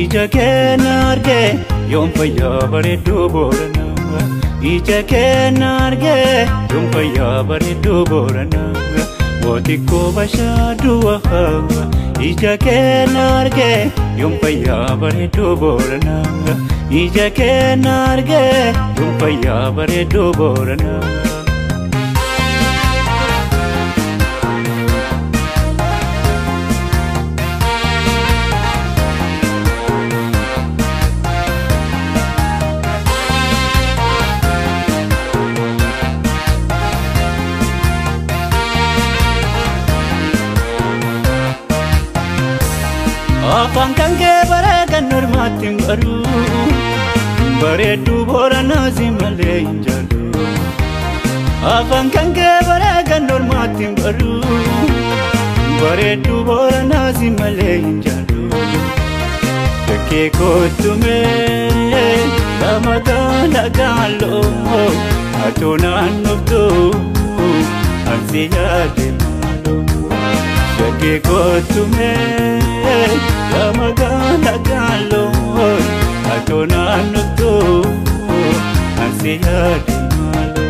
ija keenya argee yoom fayyaa bareedduu Booranaa. Ija keenya argee yoom fayyaa bareedduu Booranaa. Mootikkoo bashaaduu ahaa. Ija keenya argee yoom fayyaa bareedduu Booranaa. Ija keenya argee yoom fayyaa bareedduu Booranaa. Afaan kan kee bareedan normaatti hin baru. Bareedduu Booranaa si malee hin jaallu. Afaan kan kee bareedan normaatti hin baru. Bareedduu Booranaa si malee hin jaallu. Bakkee kootumee lamataan dhagaaloo. Atoo naannoftuu ansi yaade maaloo. Bakkee kootumee lamataan dhagaaloo. Atoo naannoftuu ansi yaade maaloo.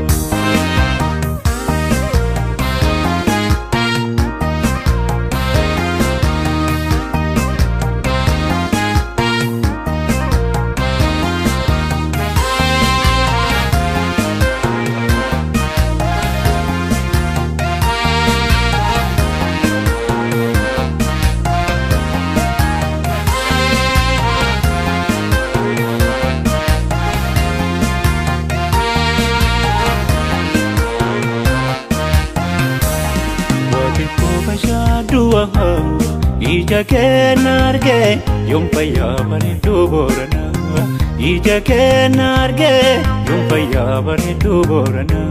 Ija keenya argee yoom fayyaa bareedduu Booranaa. Ija keenya argee yoom fayyaa bareedduu Booranaa.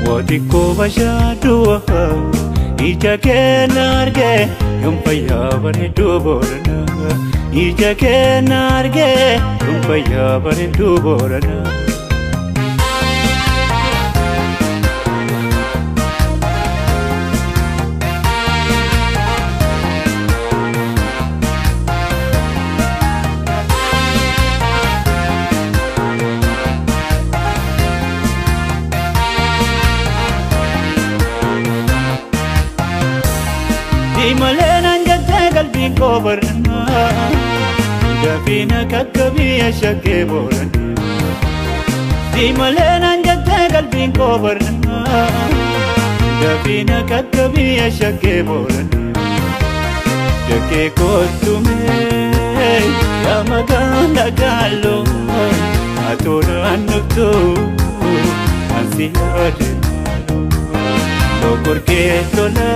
Mootikkoo bashaaduu ahaa. Ija keenya argee yoom fayyaa bareedduu Booranaa. Ija keenya argee yoom fayyaa bareedduu Booranaa. Malee nangattee qalbii koo Booranaa. Dafina kakkabii shakkee Booranaa. Malee nangattee qalbii koo Booranaa. Dafina kakkabii shakkee Booranaa. Shakkee kootumee lamataan dhagaaloo. Atoo naannoftuu ansi yaade maaloo. Lokorkee tola